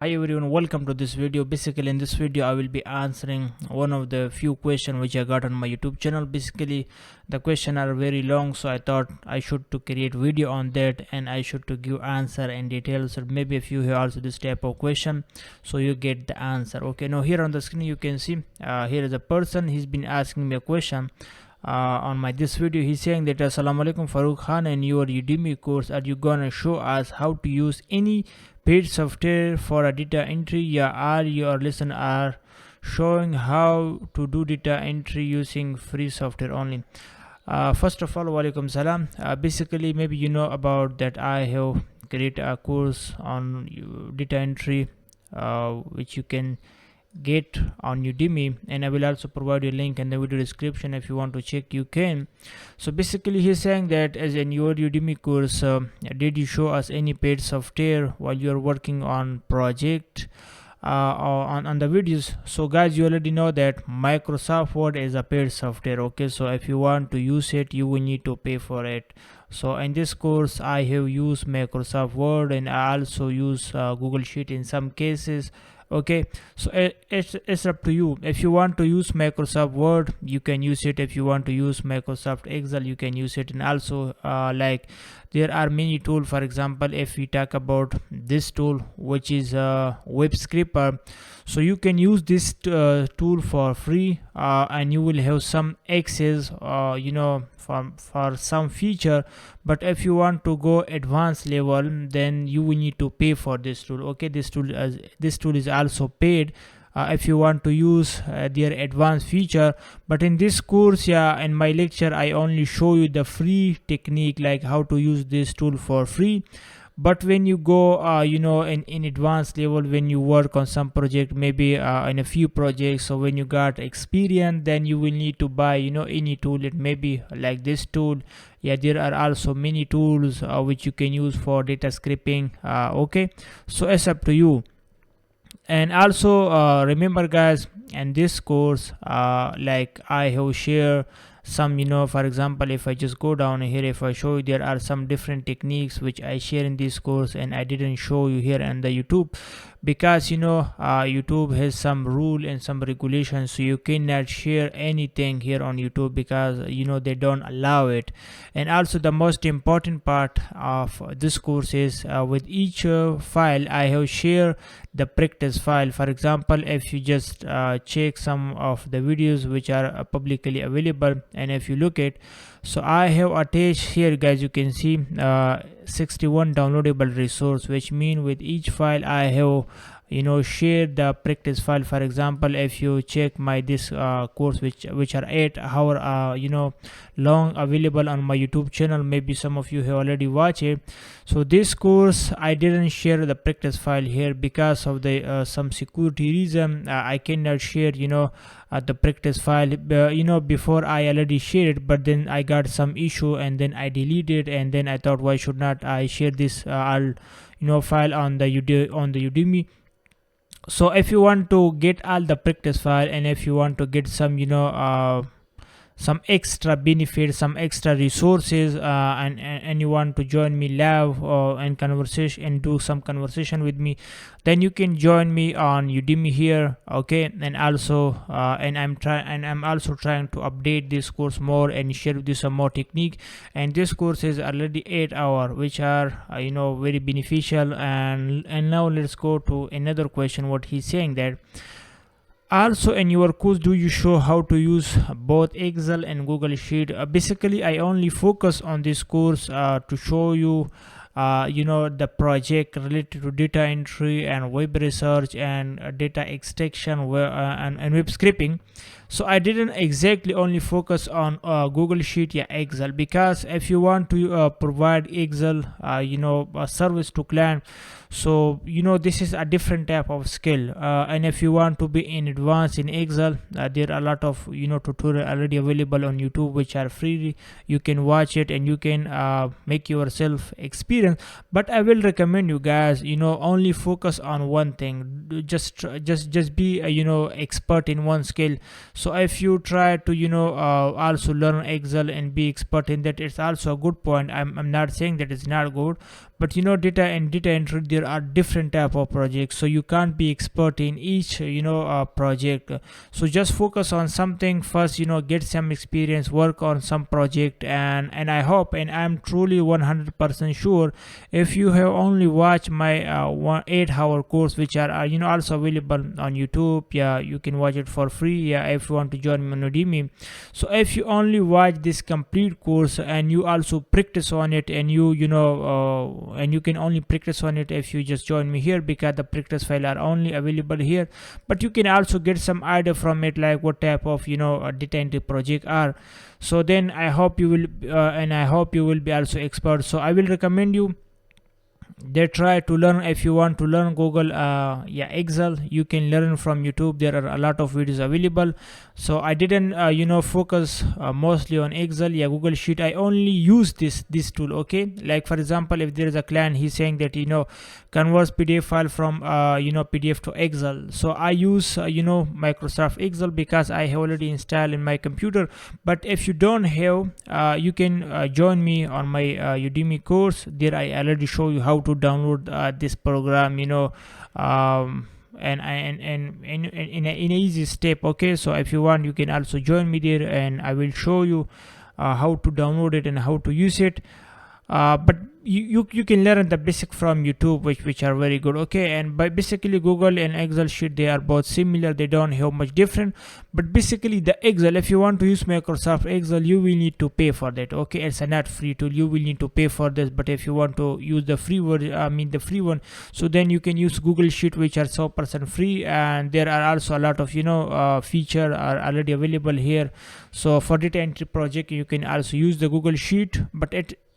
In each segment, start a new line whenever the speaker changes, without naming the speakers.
Hi everyone, welcome to this video. Basically in this video I will be answering one of the few questions which I got on my YouTube channel. Basically the question are very long, so I thought I should to create video on that and I should to give answer in details. So maybe if you hear also this type of question, so you get the answer. Okay, now here on the screen you can see here is a person. He's been asking me a question on my this video. He's saying that Assalamu alaikum Farooq Khan, in your Udemy course are you gonna show us how to use any paid software for a data entry? Yeah, are your lesson are showing how to do data entry using free software only? First of all, walaikum salam. Basically maybe you know about that I have created a course on data entry which you can get on Udemy, and I will also provide you a link in the video description. If you want to check, you can. So basically he's saying that as in your Udemy course, did you show us any paid software while you're working on project or on the videos? So guys, you already know that Microsoft Word is a paid software. Okay, so if you want to use it, you will need to pay for it. So in this course I have used Microsoft Word, and I also use Google Sheet in some cases. Okay, so it's up to you. If you want to use Microsoft Word, you can use it. If you want to use Microsoft Excel, you can use it. And also like there are many tools. For example, if we talk about this tool, which is web scraper, so you can use this tool for free, and you will have some access for some feature. But if you want to go advanced level, then you will need to pay for this tool. Okay, this tool is also paid if you want to use their advanced feature. But in this course, yeah, in my lecture I only show you the free technique, like how to use this tool for free. But when you go in advanced level, when you work on some project, maybe in a few projects, so when you got experience, then you will need to buy any tool. It may be like this tool. Yeah, there are also many tools which you can use for data scraping. Okay, so it's up to you. And also remember guys, in this course like I have shared some, for example, if I just go down here, if I show you, there are some different techniques which I share in this course, and I didn't show you here on the YouTube, because YouTube has some rule and some regulations, so you cannot share anything here on YouTube, because they don't allow it. And also the most important part of this course is with each file I have shared the practice file. For example, if you just check some of the videos which are publicly available, and if you look at, so I have attached here guys, you can see 61 downloadable resource, which mean with each file I have share the practice file. For example, if you check my this course which are 8 hour long, available on my YouTube channel, maybe some of you have already watched it. So this course I didn't share the practice file here because of the some security reason. I cannot share the practice file. Before I already shared it, but then I got some issue and then I deleted, and then I thought, why should not I share this file on the Udemy. So if you want to get all the practice file, and if you want to get some some extra benefits, some extra resources, and you want to join me live and conversation and do some conversation with me, then you can join me on Udemy here. Okay, and also I'm also trying to update this course more and share with you some more technique. And this course is already 8 hours, which are very beneficial. And now let's go to another question. What he's saying that, also in your course, do you show how to use both Excel and Google Sheet? Basically I only focus on this course to show you the project related to data entry and web research and data extraction and web scraping. So I didn't exactly only focus on Google Sheet, yeah, Excel, because if you want to provide Excel a service to client, so this is a different type of skill. And if you want to be in advance in Excel, there are a lot of tutorial already available on YouTube which are free. You can watch it and you can make yourself experience. But I will recommend you guys only focus on one thing. Just be expert in one skill. So if you try to also learn Excel and be expert in that, it's also a good point. I'm not saying that it's not good, but data and data entry, there are different type of projects, so you can't be expert in each project. So just focus on something first, get some experience, work on some project, and I hope, and I'm truly 100% sure, if you have only watched my 8-hour course, which are also available on YouTube, yeah, you can watch it for free, yeah, if you want to join me on Udemy. So if you only watch this complete course and you also practice on it, and and you can only practice on it if you just join me here, because the practice file are only available here, but you can also get some idea from it, like what type of data entry project are. So then I hope you will and I hope you will be also expert. So I will recommend you they try to learn. If you want to learn Google Excel, you can learn from YouTube. There are a lot of videos available. So I didn't focus mostly on Excel, Google Sheet. I only use this tool. Okay, like for example, if there is a client, he's saying that converts PDF file from PDF to Excel, so I use Microsoft Excel, because I have already installed in my computer. But if you don't have, you can join me on my Udemy course. There I already show you how to download this program, and in an easy step. Okay, so if you want, you can also join me there, and I will show you how to download it and how to use it. But you can learn the basic from YouTube, which are very good. Okay, and by basically Google and Excel sheet, they are both similar, they don't have much different. But basically the Excel, if you want to use Microsoft Excel, you will need to pay for that. Okay, it's a not free tool, you will need to pay for this. But if you want to use the free version, the free one, so then you can use Google Sheet, which are 100% free, and there are also a lot of feature are already available here. So for data entry project, you can also use the Google Sheet, but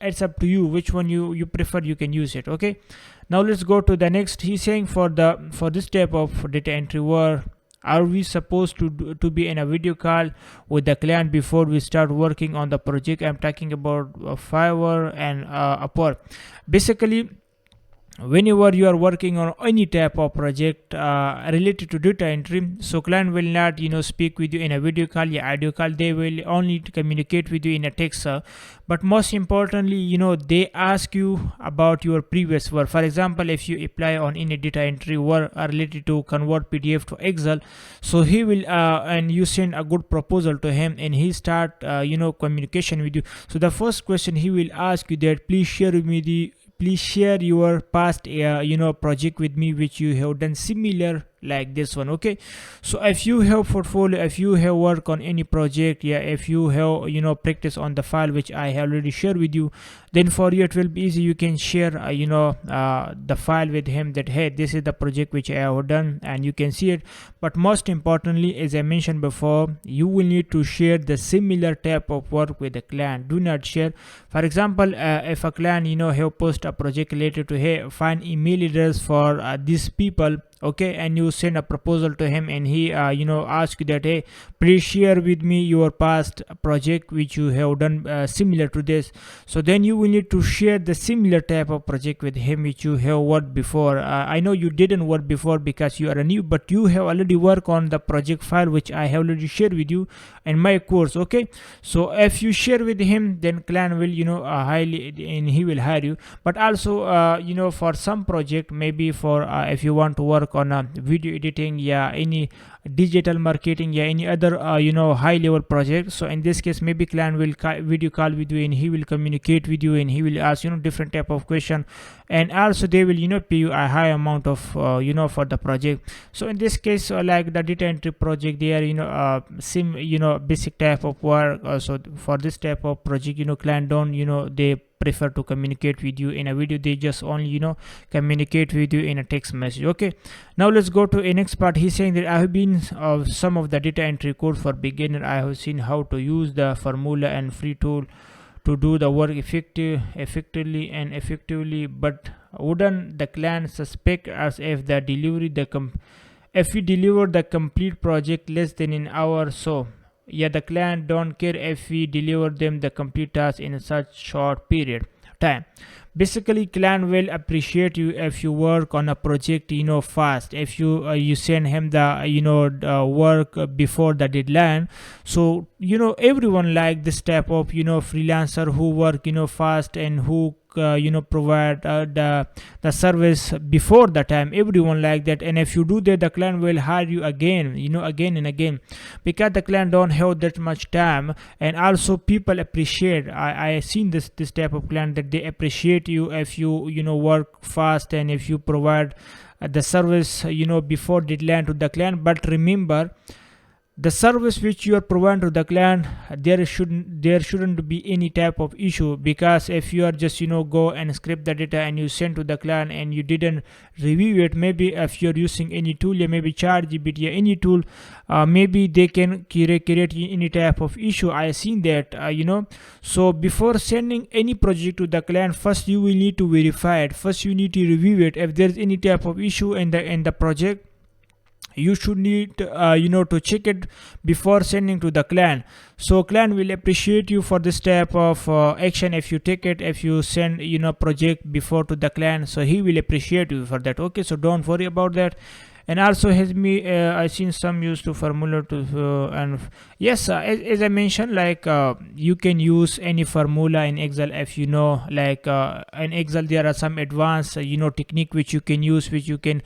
it's up to you which one you prefer, you can use it. Okay, now let's go to the next. He's saying for this type of data entry work, are we supposed to be in a video call with the client before we start working on the project? I'm talking about Fiverr and Upwork. Basically, whenever you are working on any type of project related to data entry, so client will not speak with you in a video call, audio call. They will only communicate with you in a text. But most importantly, they ask you about your previous work. For example, if you apply on any data entry work related to convert PDF to Excel, so he will and you send a good proposal to him, and he start communication with you. So the first question he will ask you that, please share your past project with me, which you have done similar like this one. Okay, so if you have portfolio, if you have work on any project, if you have practice on the file which I have already shared with you, then for you it will be easy. You can share the file with him, that hey, this is the project which I have done, and you can see it. But most importantly, as I mentioned before, you will need to share the similar type of work with the client. Do not share, for example, if a client have post a project related to, hey, find email address for these people, okay, and you send a proposal to him, and he ask you that, hey, please share with me your past project which you have done similar to this. So then you will need to share the similar type of project with him which you have worked before. I know you didn't work before because you are a new, but you have already worked on the project file which I have already shared with you in my course. Okay, so if you share with him, then client will highly, and he will hire you. But also for some project, maybe for if you want to work on video editing, any digital marketing, any other high level project, so in this case maybe client will video call with you, and he will communicate with you, and he will ask different type of question, and also they will pay you a high amount of for the project. So in this case, like the data entry project, they are basic type of work. So for this type of project, client don't they prefer to communicate with you in a video. They just only communicate with you in a text message. Okay, now let's go to a next part. He's saying that I have been some of the data entry course for beginner. I have seen how to use the formula and free tool to do the work effectively and effectively, but wouldn't the client suspect us if the delivery if we deliver the complete project less than an hour? So the client don't care if we deliver them the complete task in such short period time. Basically, client will appreciate you if you work on a project fast, if you send him the work before the deadline. So everyone like this type of freelancer who work fast and who provide the service before the time. Everyone like that, and if you do that, the client will hire you again, again and again, because the client don't have that much time. And also people appreciate, I seen this type of client, that they appreciate you if you work fast and if you provide the service before deadline to the client. But remember, the service which you are providing to the client, there shouldn't be any type of issue, because if you are just go and script the data and you send to the client and you didn't review it, maybe if you're using any tool, maybe ChatGPT or any tool, maybe they can create any type of issue. I seen that. So before sending any project to the client, first you will need to verify it. First you need to review it. If there's any type of issue in the project, you should need to check it before sending to the client. So client will appreciate you for this type of action if you take it, if you send project before to the client. So he will appreciate you for that. Okay, so don't worry about that. And also has me I seen some used to formula to and yes, as I mentioned, like you can use any formula in Excel. If like in Excel there are some advanced technique which you can use, which you can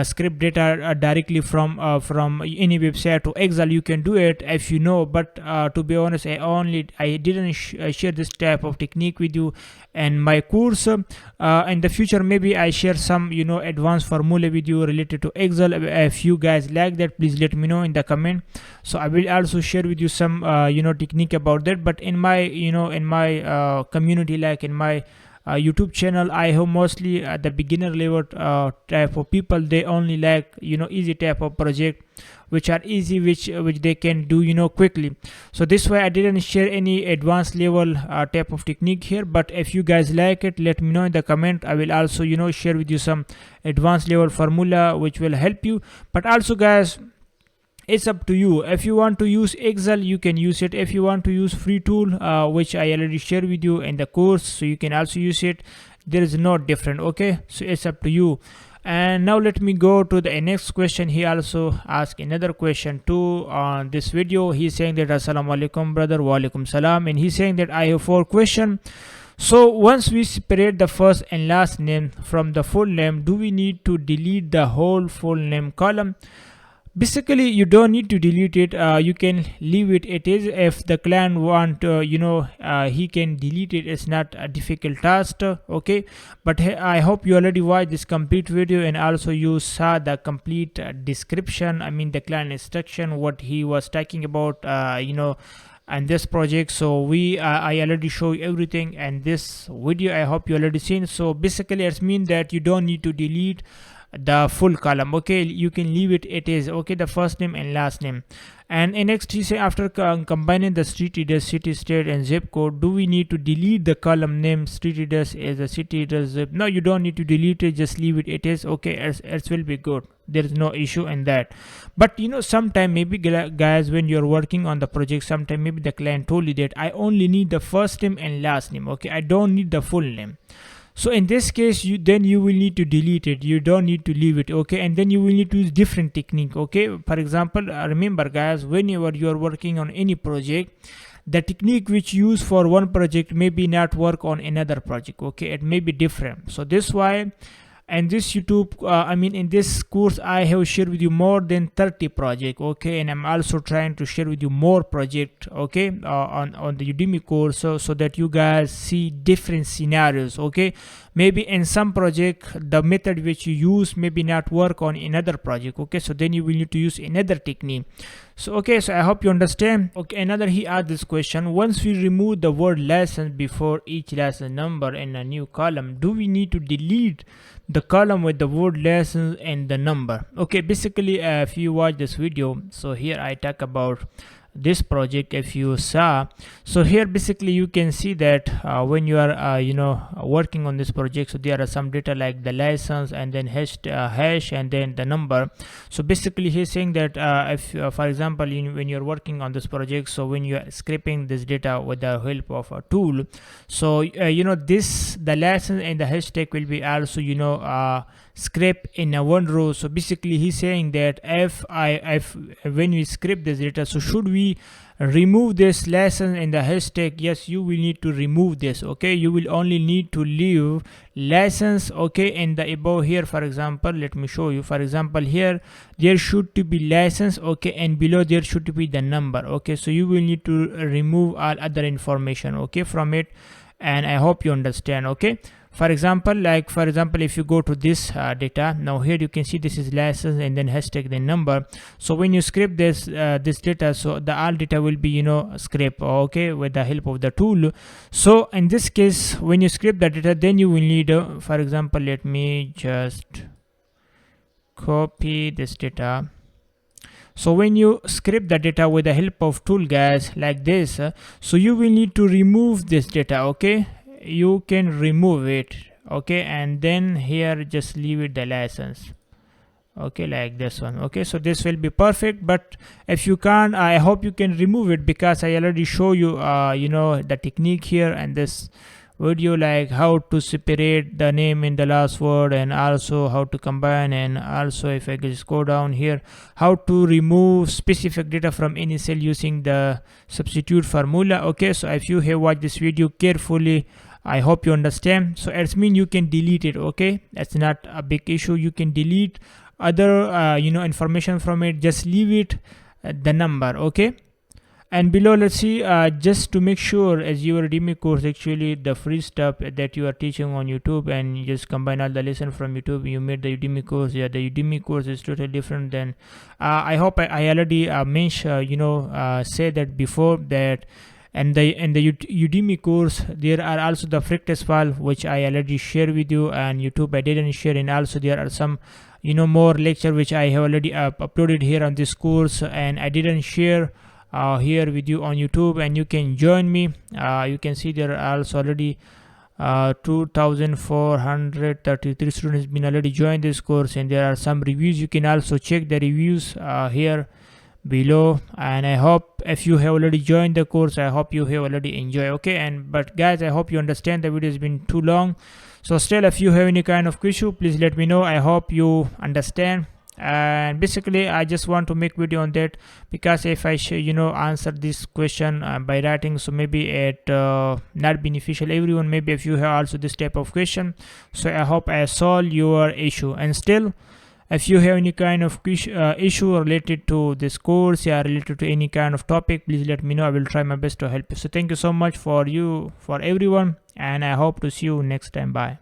script data directly from any website to Excel. You can do it if but to be honest, I didn't share this type of technique with you in my course. In the future maybe I share some advanced formula with you related to Excel. If you guys like that, please let me know in the comment. So I will also share with you some technique about that. But in my in my community, like in my YouTube channel, I have mostly the beginner level type of people. They only like easy type of project, which are easy, which they can do quickly. So this way I didn't share any advanced level type of technique here. But if you guys like it, let me know in the comment. I will also share with you some advanced level formula which will help you. But also guys, it's up to you. If you want to use Excel, you can use it. If you want to use free tool, which I already shared with you in the course, so you can also use it. There is no different. Okay, so it's up to you. And now let me go to the next question. He also asked another question too on this video. He's saying that Assalamu alaikum brother. Wa alaikum salam. And he's saying that I have 4 questions. So once we separate the first and last name from the full name, do we need to delete the whole full name column? Basically you don't need to delete it. You can leave it. It is, if the client want he can delete it. It's not a difficult task. Okay, but I hope you already watched this complete video and also you saw the complete description, I mean the client instruction, what he was talking about and this project. So I already show you everything and this video I hope you already seen. So basically it means that you don't need to delete the full column. Okay, you can leave it. It is okay, the first name and last name. And next he say, after combining the street address, city, state and zip code, do we need to delete the column name street address as a city address zip? No, you don't need to delete it, just leave it. It is okay, it will be good. There is no issue in that. But sometime maybe guys, when you're working on the project, sometime maybe the client told you that I only need the first name and last name. Okay, I don't need the full name. So in this case, you will need to delete it. You don't need to leave it. Okay, and then you will need to use different technique. Okay, for example, remember guys, whenever you are working on any project, the technique which you use for one project maybe not work on another project. Okay, it may be different. So this why, and this YouTube in this course I have shared with you more than 30 projects. Okay, and I'm also trying to share with you more project. Okay, on the Udemy course, so that you guys see different scenarios. Okay, maybe in some project the method which you use maybe not work on another project. Okay, so then you will need to use another technique. So okay, so I hope you understand. Okay, another he asked this question: once we remove the word lesson before each lesson number in a new column, do we need to delete the column with the word lesson and the number? Okay, basically if you watch this video, so here I talk about this project. If you saw, so here basically you can see that when you are working on this project, so there are some data like the license and then hash and then the number. So basically he's saying that if for example when you're working on this project, so when you are scraping this data with the help of a tool, so the license and the hashtag will be also scrape in a one row. So basically he's saying that if when we scrape this data, so should we remove this lesson in the hashtag? Yes, you will need to remove this. Okay, you will only need to leave lessons, okay, in the above here. For example, let me show you. For example, here there should to be lessons, okay, and below there should be the number. Okay, so you will need to remove all other information, okay, from it, and I hope you understand. Okay, for example, if you go to this data, now here you can see this is lessons and then hashtag then number. So when you scrape this this data, so the all data will be scrape, okay, with the help of the tool. So in this case, when you scrape the data, then you will need for example, let me just copy this data. So when you scrape the data with the help of tool, guys, like this, so you will need to remove this data. Okay, you can remove it, okay, and then here just leave it the lessons, okay, like this one. Okay, so this will be perfect. But if you can't, I hope you can remove it, because I already show you the technique here and this video, like how to separate the name in the last word, and also how to combine, and also if I just go down here, how to remove specific data from any cell using the substitute formula. Okay, so if you have watched this video carefully, I hope you understand. So it means you can delete it. Okay, that's not a big issue. You can delete other information from it, just leave it the number. Okay, and below, let's see, just to make sure, as your Udemy course, actually the free stuff that you are teaching on YouTube, and you just combine all the lesson from YouTube, you made the Udemy course. Yeah, the Udemy course is totally different than I hope I already mentioned say that before, that and in the Udemy course there are also the practice file which I already shared with you, and YouTube I didn't share, and also there are some more lecture which I have already uploaded here on this course, and I didn't share here with you on YouTube, and you can join me. You can see there are also already 2,433 students been already joined this course, and there are some reviews. You can also check the reviews here below, and I hope if you have already joined the course, I hope you have already enjoyed. Okay, but guys, I hope you understand the video has been too long. So still, if you have any kind of issue, please let me know. I hope you understand. And basically I just want to make video on that, because if I answer this question by writing, so maybe it not beneficial everyone, maybe if you have also this type of question. So I hope I solve your issue. And still, if you have any kind of issue related to this course, yeah, related to any kind of topic, please let me know. I will try my best to help you. So thank you so much for everyone, and I hope to see you next time. Bye.